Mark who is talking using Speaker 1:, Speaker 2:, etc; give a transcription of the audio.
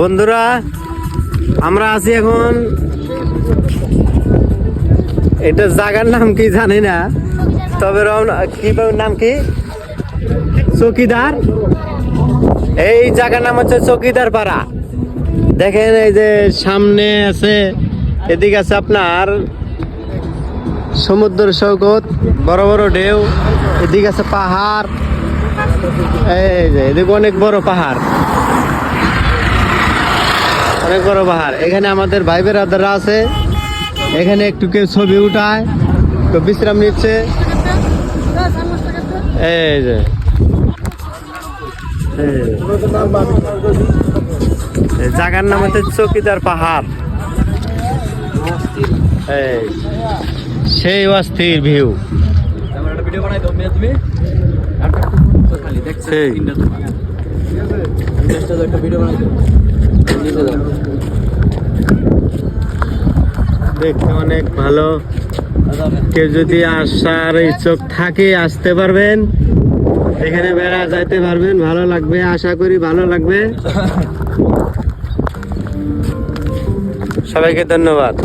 Speaker 1: বন্ধুরা আমরা আছি এখন, এটা জায়গার নাম কি জানি না, তবে কি নাম কি, চৌকিদার। এই জায়গার নাম হচ্ছে চৌকিদার পাড়া। দেখেন এই যে সামনে আছে, এদিকে আছে আপনার সমুদ্র সৈকত, বড় বড় ঢেউ, এদিকে আছে পাহাড়, এই যে এদিকে অনেক বড় পাহাড়, অনেক বড় পাহাড়। এখানে আমাদের ভাই বেরাদাররা আছে, এখানে একটু কেউ ছবি উঠায়, তো বিশ্রাম নিচ্ছে। এই যে জায়গার নাম হচ্ছে চৌকিদার পাহাড়। এই সেই অস্থির ভিউ। দেখতে অনেক ভালো, কেউ যদি আসার ইচ্ছুক থাকে আসতে পারবেন, এখানে বেড়া যাইতে পারবেন, ভালো লাগবে, আশা করি ভালো লাগবে। সবাইকে ধন্যবাদ।